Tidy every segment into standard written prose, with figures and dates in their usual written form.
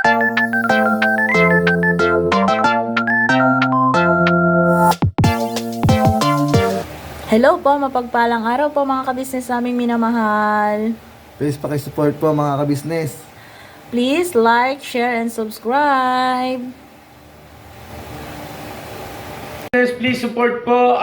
Hello po, mapagpalang araw po mga kabisnes naming minamahal. Please pakisupport po mga kabisnes. Please like, share, and subscribe. Please support po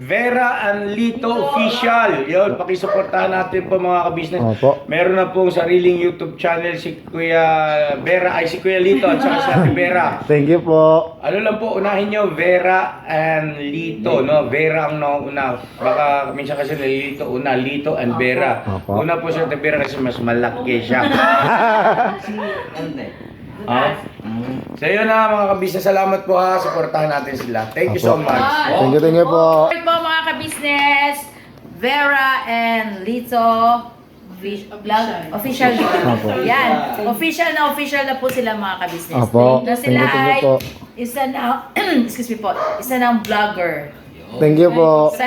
Vera and Lito Official. Yun, pakisuportahan natin po mga kabisnes. Opo. Meron na pong sariling YouTube channel si Kuya Vera, si Kuya Lito at saka si Ate Vera. Thank you po. Ano lang po, unahin nyo, Vera and Lito, no? Vera ang nauna. Baka minsan kasi Lito, una, Lito and Vera. Opo. Una po si Ate Vera kasi mas malaki siya. So yun na mga kabisnes, salamat po ha, supportahan natin sila. Thank you so much. Thank you po. Support po mga kabisnes, Vera and Lito official. Opo. Yan. Official na po sila mga kabisnes. Opo. Na sila Thank you ay po. isa na excuse me po, isa ng vlogger. Thank you po. Sa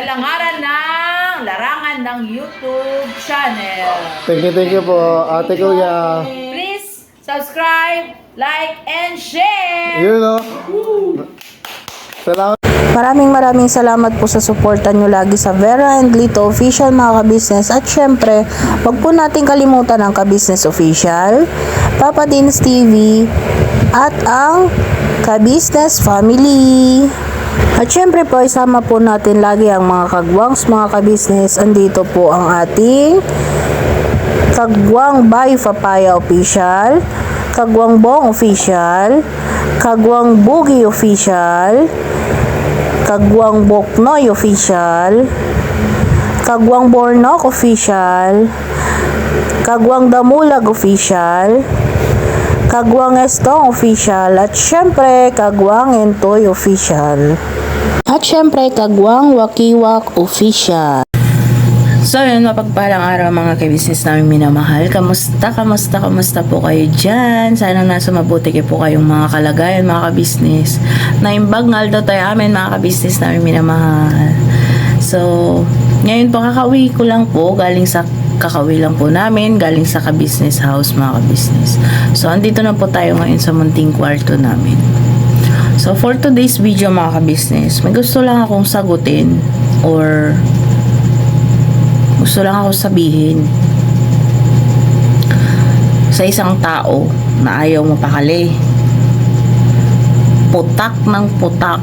larangan ng YouTube channel. Thank you po. Ate Kuya. Please subscribe, like, and share. Yun o. Salamat. Maraming salamat po sa suporta nyo lagi sa Vera and Lito Official mga kabisnes. At syempre, wag po natin kalimutan ang Kabisnes Official, Papa Dins TV, at ang Kabisnes Family. At syempre po, isama po natin lagi ang mga kagwangs mga kabisnes. Andito po ang ating Kagwang by Papaya Official, Kagwang Bong Official, Kagwang Boogie Official, Kagwang Boknoy Official, Kagwang Bornok Official, Kagwang Damulag Official, Kagwang Estong Official, at syempre Kagwang Entoy Official. At syempre Kagwang Wakiwak Official. So yun, mapagpalang araw mga kabisnes namin minamahal. Kamusta po kayo dyan? Sana nasa mabuti kayo po kayong mga kalagayan mga kabisnes. Naimbag ngal daw tayo amin mga kabisnes namin minamahal. So, ngayon po kakauwi ko lang po, galing sa Kabisnes House mga kabisnes. So, andito na po tayo ngayon sa munting kwarto namin. So, for today's video mga kabisnes, may gusto lang akong sagutin or gusto lang ako sabihin sa isang tao na ayaw mapakali, putak ng putak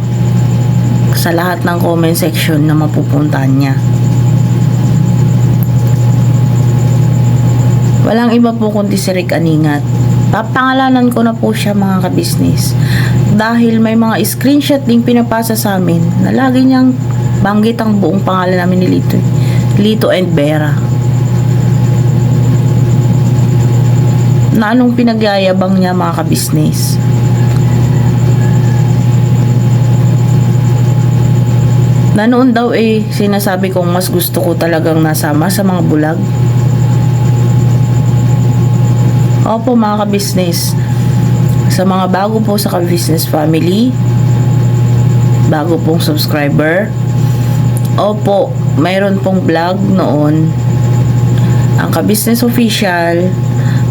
sa lahat ng comment section na mapupuntahan niya. Walang iba po kundi si Rick Aningat. Papangalanan ko na po siya mga kabisnes dahil may mga screenshot ding pinapasa sa amin na lagi niyang banggit ang buong pangalan namin ni Lito and Vera. Na anong pinagyayabang niya mga kabisnes. Na noon daw sinasabi kong mas gusto ko talagang nasama sa mga bulag. Opo mga kabisnes, sa mga bago po sa Kabisnes Family, bago pong subscriber, opo, mayroon pong vlog noon ang Kabisnes Official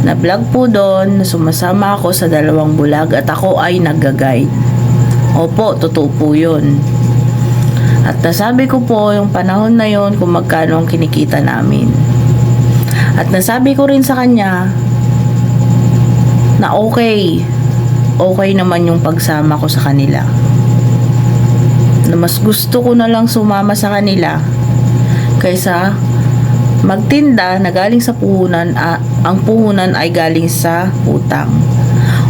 na vlog po doon na sumasama ako sa 2 bulag at ako ay nag-guide. Opo, totoo po yun. At nasabi ko po yung panahon na yon kung magkano ang kinikita namin. At nasabi ko rin sa kanya na okay naman yung pagsama ko sa kanila. Na mas gusto ko na lang sumama sa kanila kaysa magtinda na galing sa puhunan, ang puhunan ay galing sa utang.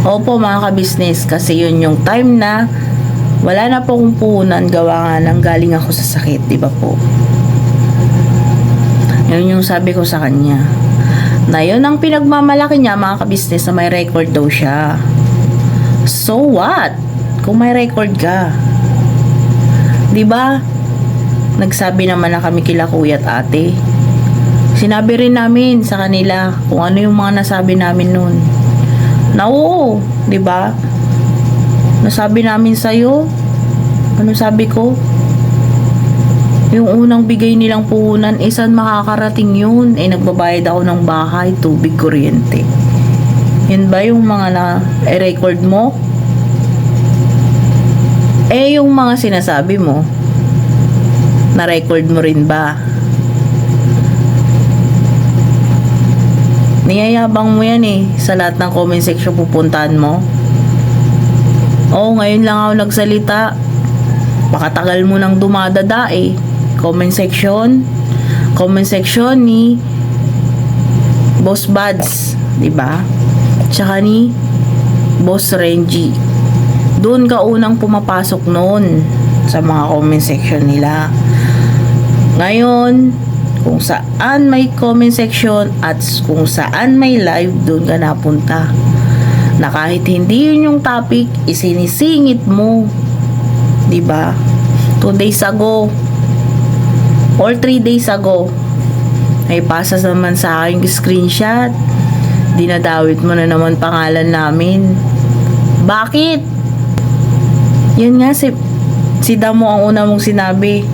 Opo mga kabisnes, kasi yun yung time na wala na po akong puhunan, gawa nga ng galing ako sa sakit, di ba po? Yun yung sabi ko sa kanya. Na yun ang pinagmamalaki niya mga kabisnes na may record daw siya. So what? Kung may record ka, di ba? Nagsabi naman na kami kila kuya at ate. Sinabi rin namin sa kanila kung ano yung mga nasabi namin noon. Na oo, di ba? Nasabi namin sa'yo. Ano sabi ko? Yung unang bigay nilang puhunan, saan makakarating yun? Nagbabayad ako ng bahay, tubig, kuryente. Yun ba yung mga na-record mo? Eh, yung mga sinasabi mo, na-record mo rin ba? Niyayabang mo yan eh, sa lahat ng comment section pupuntahan mo. Oo, ngayon lang ako nagsalita. Pakatagal mo nang dumadada eh. Comment section ni Boss Buds, 'di ba? Tsaka ni Boss Renji. Doon ka unang pumapasok noon sa mga comment section nila. Ngayon, kung saan may comment section at kung saan may live, doon ka napunta. Na kahit hindi yun yung topic, isinisingit mo. 'Di ba? 2 days ago or 3 days ago, ay pasa naman sa akin yung screenshot. Dinadawit mo na naman pangalan namin. Bakit? Yun nga, si Damo ang una mong sinabi.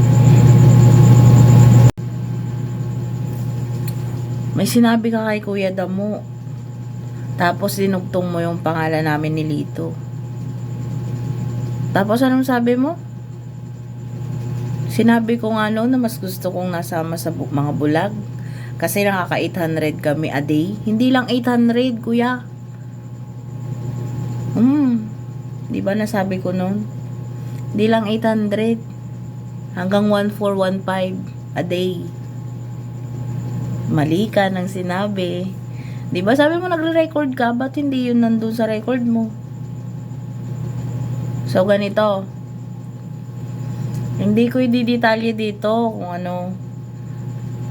May sinabi ka kay Kuya Damo. Tapos dinugtong mo yung pangalan namin ni Lito. Tapos anong sabi mo? Sinabi ko nga noon na mas gusto kong nasama sa mga bulag. Kasi nakaka 800 kami a day. Hindi lang 800, kuya. Di ba nasabi ko noon? Hindi lang 800. Hanggang 1415 a day. Mali ka nang sinabi. Di ba sabi mo nagre-record ka? Ba't hindi yun nandun sa record mo? So, ganito. Hindi ko i-detalye dito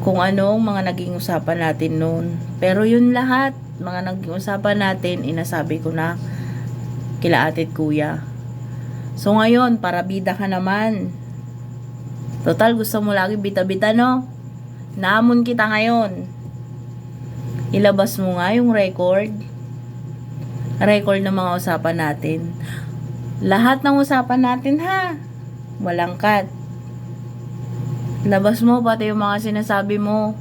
kung anong mga naging usapan natin noon. Pero yun lahat, mga naging usapan natin, inasabi ko na kila ate at kuya. So ngayon, para bida ka naman. Total, gusto mo lagi bita-bita, no? Naamon kita ngayon. Ilabas mo nga yung record. Record ng mga usapan natin. Lahat ng usapan natin, ha? Walang cut. Labas mo pati yung mga sinasabi mo.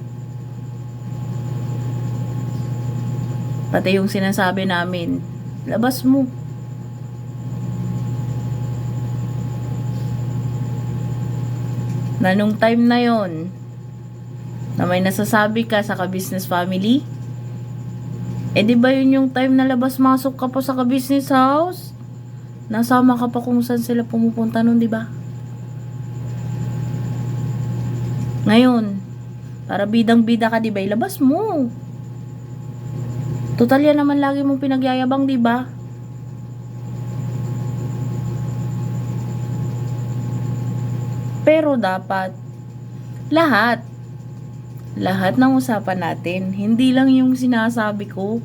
Pati yung sinasabi namin. Labas mo. Na nung time na yon na may nasasabi ka sa ka-business family, eh di ba yun yung time na labas-masok ka pa sa ka-business house? Nasama ka pa kung saan sila pumupunta nun, di ba? Ngayon, para bidang-bida ka, di ba? Ilabas mo. Total yan naman lagi mong pinagyayabang, di ba? Pero dapat lahat ng usapan natin, hindi lang yung sinasabi ko,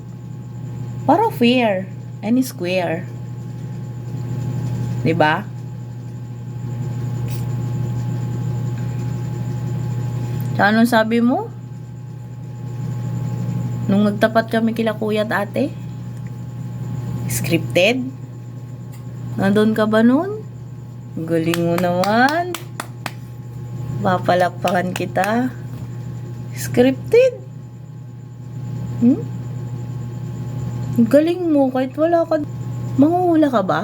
para fair and square. 'Di ba? Sa anong sabi mo? Nung nagtapat kami kila kuya at ate? Scripted? Nandun ka ba nun? Galing mo naman. Papalakpakan kita. Scripted? Galing mo kahit wala ka. Mangungula ka ba?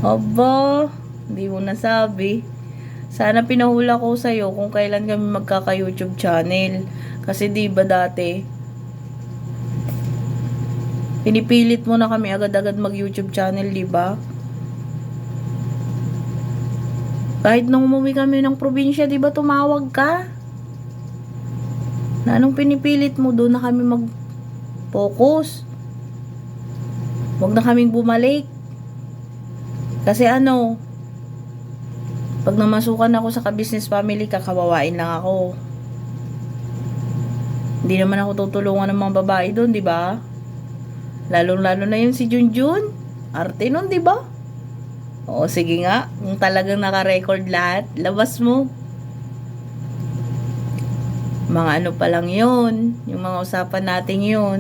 Aba, hindi mo nasabi. Sana pinahula ko sa'yo kung kailan kami magkaka-YouTube channel. Kasi di ba dati, pinipilit mo na kami agad-agad mag-YouTube channel, di ba? Kahit nung umuwi kami ng probinsya, di ba tumawag ka? Na anong pinipilit mo, doon na kami mag-focus. Huwag na kaming bumalik. Kasi pag namasukan ako sa ka-business family, kakawawain lang ako. Hindi naman ako tutulungan ng mga babae doon, di ba? Lalo-lalo na yun si Junjun. Arte nun, di ba? Oo, sige nga. Kung talagang naka-record lahat, labas mo. Mga ano pa lang yun. Yung mga usapan natin yun.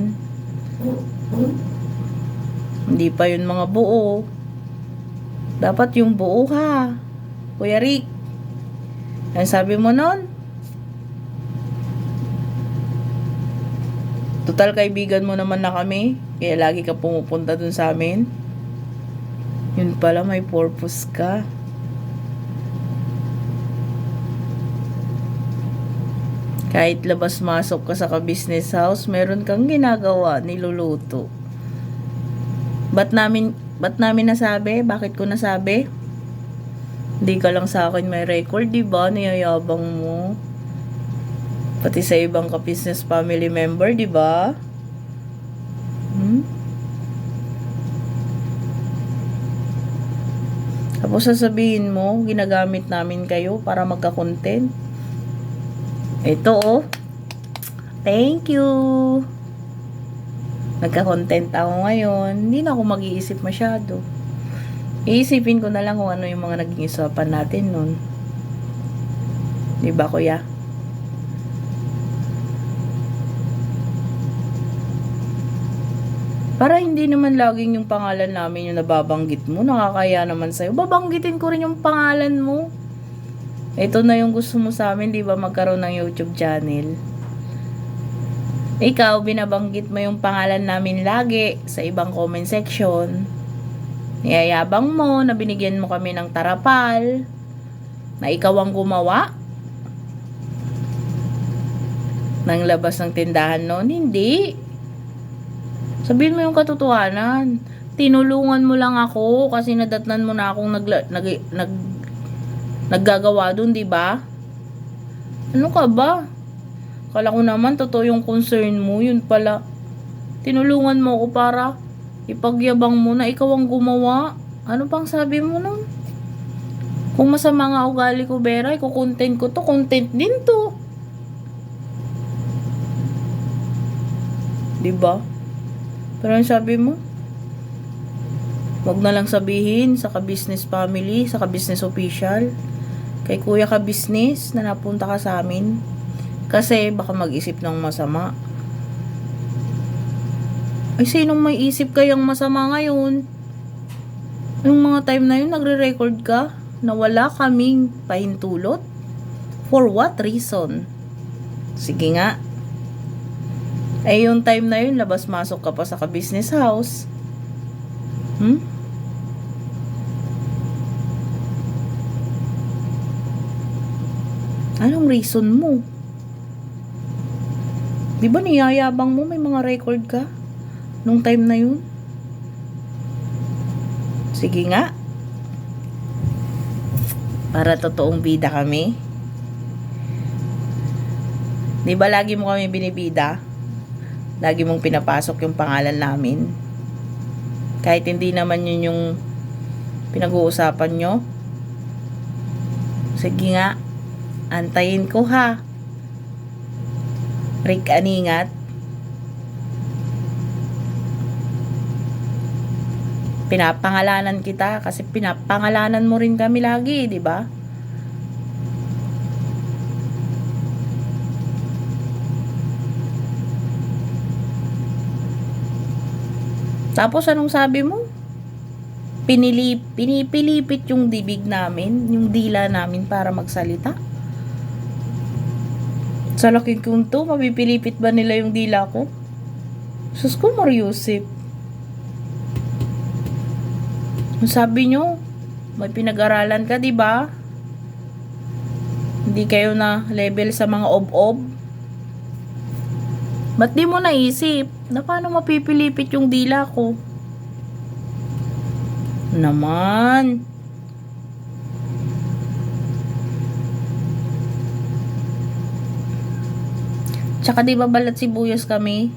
Hindi pa yun mga buo. Dapat yung buo ha. Kuya Rick. Ano sabi mo nun? Total, kaibigan mo naman na kami. Kaya lagi ka pumupunta dun sa amin. Yun pala, may purpose ka. Kahit labas-masok ka sa ka-business house, meron kang ginagawa, niluluto. Ba't namin nasabi? Bakit ko nasabi? Hindi ka lang sa akin may record, di ba? Niyayabang mo. Pati sa ibang ka-business family member, di ba? Tapos sasabihin mo, ginagamit namin kayo para magka-content. Ito oh. Thank you. Nagka-content ako ngayon. Hindi na ako mag-iisip masyado. Iisipin ko na lang kung ano yung mga naging usapan natin nun. Di ba, kuya? Para hindi naman laging yung pangalan namin yung nababanggit mo. Nakakaya naman sa'yo. Babanggitin ko rin yung pangalan mo. Ito na yung gusto mo sa amin, di ba, magkaroon ng YouTube channel. Ikaw, binabanggit mo yung pangalan namin lagi sa ibang comment section. Niyayabang mo na binigyan mo kami ng tarapal. Na ikaw ang gumawa ng labas ng tindahan noon. Hindi. Sabihin mo yung katotohanan. Tinulungan mo lang ako kasi nadatnan mo na akong naggagawa dun, di ba? Ano ka ba? Kala ko naman totoo yung concern mo. Yun pala. Tinulungan mo ako para ipagyabang mo na ikaw ang gumawa. Ano pang sabi mo nun? Kung masama nga ugali ko, Vera, iko-content ko to. Content din to. Di ba? Pero ang sabi mo, wag na lang sabihin sa ka-business family, sa ka-business official, kay kuya ka-business na napunta ka sa amin. Kasi baka mag-isip ng masama. Ay, sinong may isip kayang masama ngayon? Yung mga time na yun, nagre-record ka na wala kaming pahintulot? For what reason? Sige nga. Ay, yung time na yun, labas-masok ka pa sa ka-business house. Anong reason mo? Di ba niyayabang mo, may mga record ka? Nung time na yun? Sige nga. Para totoong bida kami. Di ba lagi mo kami binibida? Lagi mong pinapasok yung pangalan namin. Kahit hindi naman yun yung pinag-uusapan nyo. Sige nga. Antayin ko ha. Rick Aningat. Pinapangalanan kita kasi pinapangalanan mo rin kami lagi, di ba? Tapos anong sabi mo? Pinipilipit yung bibig namin, yung dila namin para magsalita. Sa laking kunto, mapipilipit ba nila yung dila ko? Sus ko, Mariusip. Sabi nyo, may pinag-aralan ka, di ba? Hindi kayo na level sa mga ob-ob. Ba't di mo naisip na paano mapipilipit yung dila ko? Naman. Tsaka di ba balat sibuyas kami?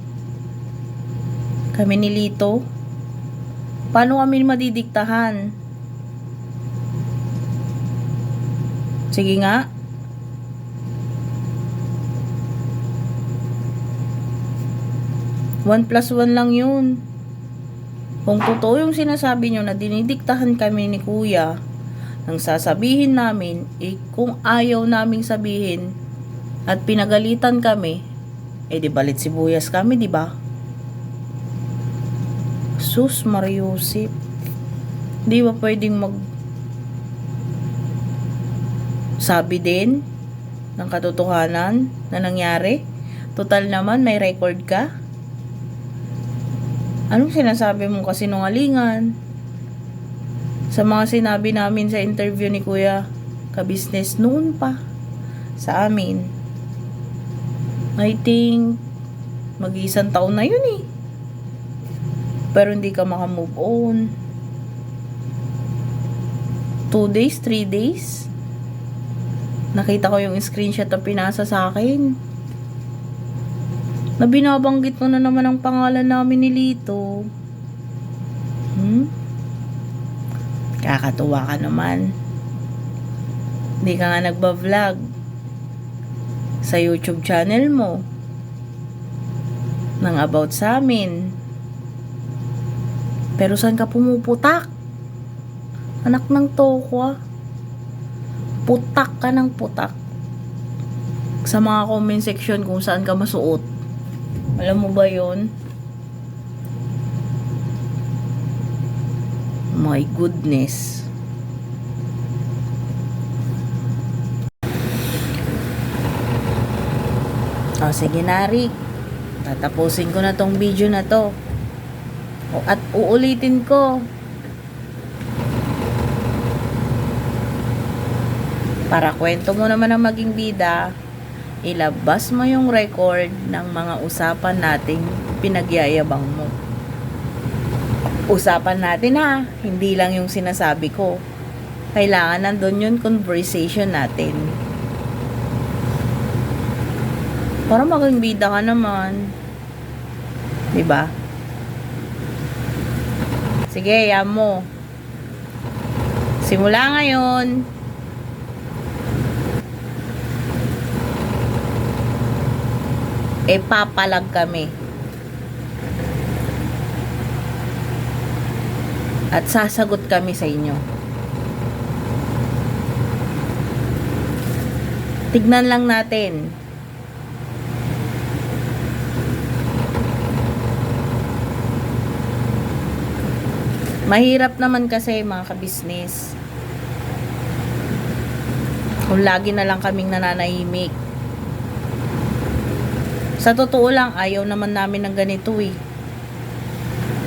Kami ni Lito? Paano kami madidiktahan? Sige nga. One plus one lang yun. Kung totoo yung sinasabi nyo na dinidiktahan kami ni kuya, nang sasabihin namin, kung ayaw naming sabihin at pinagalitan kami, di balit sibuyas kami, di ba? Sus, Mariusip. Di ba pwedeng sabi din ng katotohanan na nangyari? Total naman, may record ka. Anong sinasabi mo kasinungalingan? Sa mga sinabi namin sa interview ni Kuya Kabisnes noon pa sa amin. I think mag-iisang taon na yun eh. Pero hindi ka makamove on. 2 days, 3 days. Nakita ko yung screenshot na pinasa sa akin. Na binabanggit mo na naman ang pangalan namin ni Lito. Kakatuwa ka naman. Hindi ka nga nagba-vlog sa YouTube channel mo ng about sa amin. Pero saan ka pumuputak? Anak ng toko. Putak ka ng putak sa mga comment section kung saan ka masuot. Alam mo ba yon? My goodness. O sige na, Rick. Tatapusin ko na tong video na to. At uulitin ko. Para kwento mo naman ang maging bida, ilabas mo yung record ng mga usapan nating pinagyayabang mo. Usapan natin ha, hindi lang yung sinasabi ko. Kailangan nandun yung conversation natin. Para maging bida ka naman. Diba? Sige, yan mo. Simula ngayon, papalag kami. At sasagot kami sa inyo. Tignan lang natin. Mahirap naman kasi mga kabisnes. Kung lagi na lang kaming nananahimik. Sa totoo lang, ayaw naman namin ng ganito eh.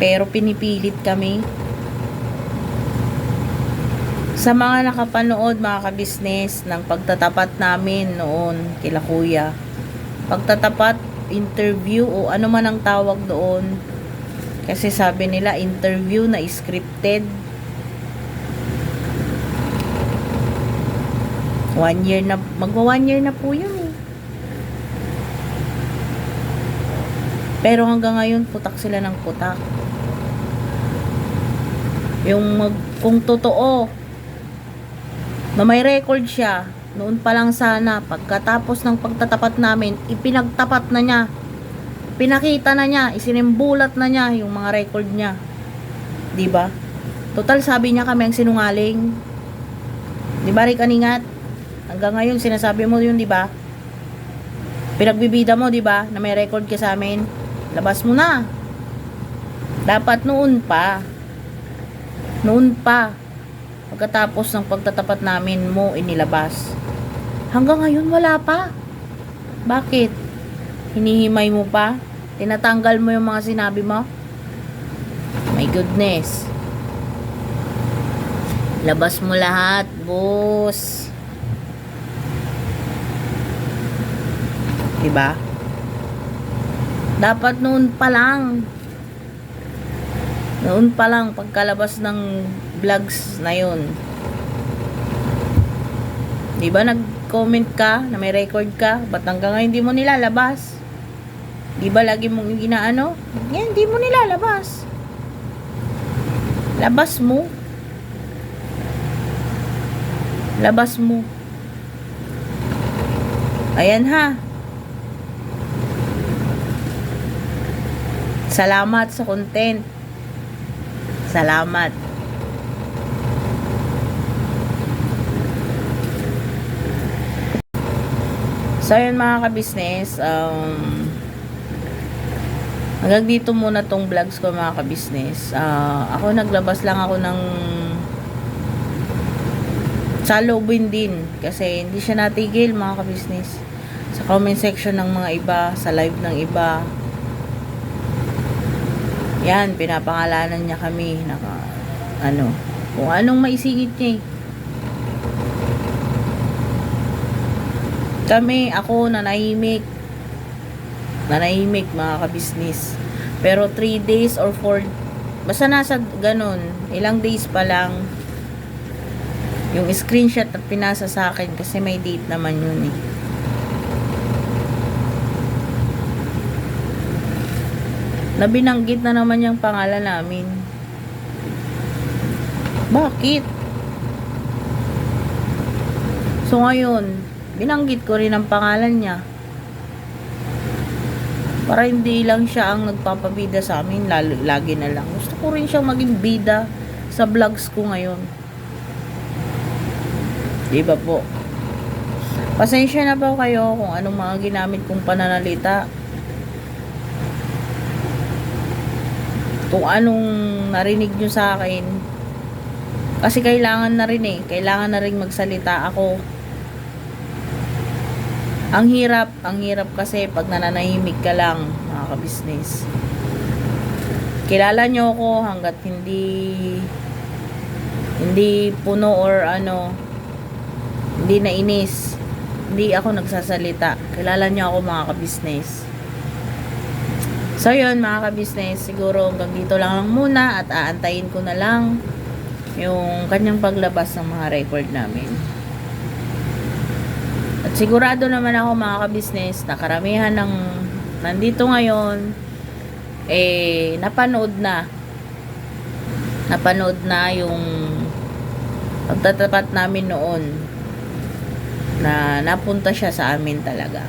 Pero pinipilit kami. Sa mga nakapanood mga kabisnes ng pagtatapat namin noon kila Kuya. Pagtatapat, interview o ano man ang tawag doon. Kasi sabi nila interview na scripted. 1 year na, magwa 1 year na po yun eh. Pero hanggang ngayon, putak sila ng putak. Kung totoo, na may record siya, noon pa lang sana, pagkatapos ng pagtatapat namin, ipinagtapat na niya. Pinakita na niya, isinimbulat na niya yung mga record niya. 'Di ba? Total sabi niya kami ang sinungaling. 'Di ba, Rick Aningat? Hanggang ngayon sinasabi mo 'yun, 'di ba? Pinagbibida mo, 'di ba, na may record ka sa amin. Labas mo na. Dapat noon pa. Noon pa. Pagkatapos ng pagtatapat namin mo inilabas. Hanggang ngayon wala pa. Bakit? Hinihimay mo pa? Tinatanggal mo yung mga sinabi mo? My goodness. Labas mo lahat, boss. Diba? Dapat noon pa lang. Noon pa lang, pagkalabas ng vlogs na yun. Diba nag-comment ka na may record ka? Ba't hanggang ngayon hindi mo nilalabas? Diba lagi mong ginaano? Yan, hindi mo nilalabas. Labas mo. Labas mo. Ayan ha. Salamat sa content. Salamat. So yun mga kabisnes, hanggang dito muna tong vlogs ko mga kabisnes. Ako naglabas lang ako ng saloobin din kasi hindi siya natigil mga kabisnes. Sa comment section ng mga iba, sa live ng iba. Yan, pinapangalanan niya kami na ano, kung anong maisingit niya eh. Kami, ako, nanahimik mga kabisnes. Pero 3 days or 4, basta nasa ganun, ilang days pa lang, yung screenshot at pinasa sa akin kasi may date naman yun eh. Nabinanggit na naman yung pangalan namin. Bakit? So ngayon, binanggit ko rin ang pangalan niya. Para hindi lang siya ang nagpapabida sa amin, lagi na lang. Gusto ko rin siyang maging bida sa vlogs ko ngayon. Diba po? Pasensya na po kayo kung anong mga ginamit kong pananalita. Kung anong narinig nyo sa akin. Kasi kailangan na rin eh. Kailangan na rin magsalita ako. Ang hirap kasi pag nananahimik ka lang, mga kabisnes. Kilala nyo ako hanggat hindi puno or ano, hindi nainis, hindi ako nagsasalita. Kilala nyo ako, mga kabisnes. So yun, mga kabisnes, siguro hanggang dito lang muna at aantayin ko na lang yung kanyang paglabas ng mga record namin. At sigurado naman ako, mga kabisnes, na karamihan ng nandito ngayon napanood na yung pagtatapat namin noon na napunta siya sa amin talaga.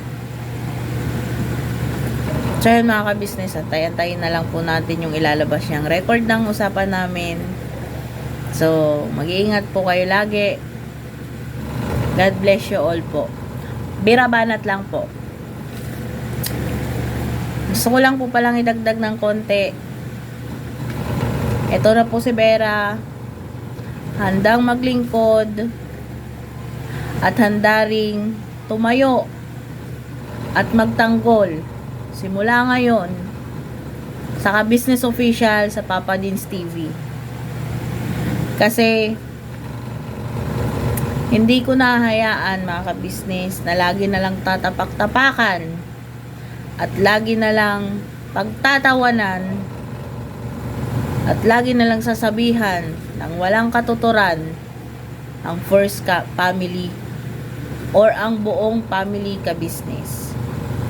So yun, mga kabisnes, antayin na lang po natin yung ilalabas niyang record ng usapan namin. So mag-iingat po kayo lagi. God bless you all po. Birabanat lang po. Gusto ko lang po palang idagdag ng konti. Ito na po si Vera. Handang maglingkod at handa ring tumayo at magtanggol simula ngayon sa ka-business official sa Papa Dins TV. Kasi hindi ko nahayaan, mga ka-business, na lagi na lang tatapak-tapakan at lagi na lang pagtatawanan at lagi na lang sasabihan ng walang katuturan ang first family or ang buong family ka-business.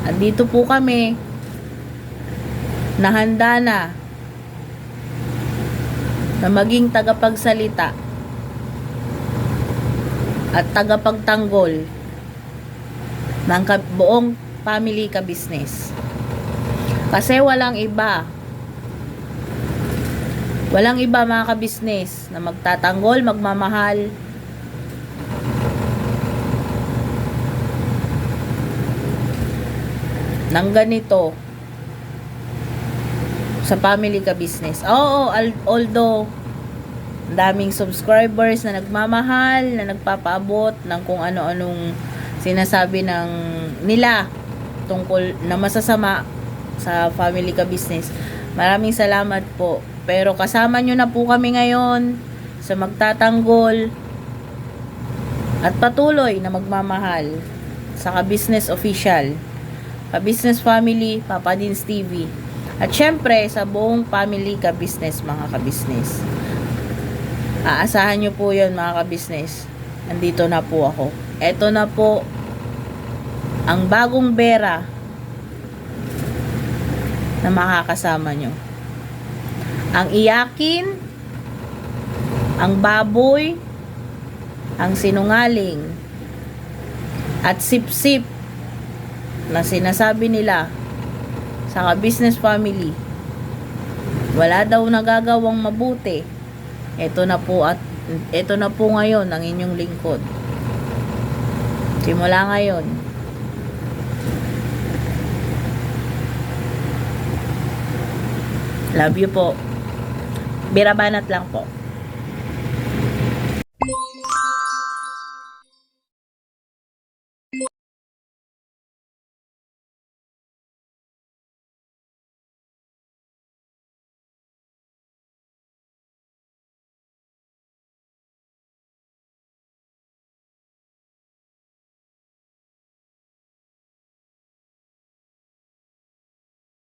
Andito po kami na handa na maging tagapagsalita at tagapagtanggol ng buong family ka-business. Kasi walang iba, mga ka-business na magtatanggol, magmamahal ng ganito sa family ka-business. Oo, although daming subscribers na nagmamahal, na nagpapaabot ng kung ano-anong sinasabi ng nila tungkol na masasama sa family ka-business. Maraming salamat po. Pero kasama nyo na po kami ngayon sa magtatanggol at patuloy na magmamahal sa ka-business official, ka-business family, Papa Dins TV. At syempre sa buong family ka-business, mga ka-business. Aasahan nyo po yun, mga ka-business. Nandito na po ako. Eto na po ang bagong Vera na makakasama nyo. Ang iyakin, ang baboy, ang sinungaling, at sip-sip na sinasabi nila sa ka-business family. Wala daw nagagawang mabuti. Ito na po ngayon ang inyong lingkod. Simula ngayon. Love you po. Birabanat lang po.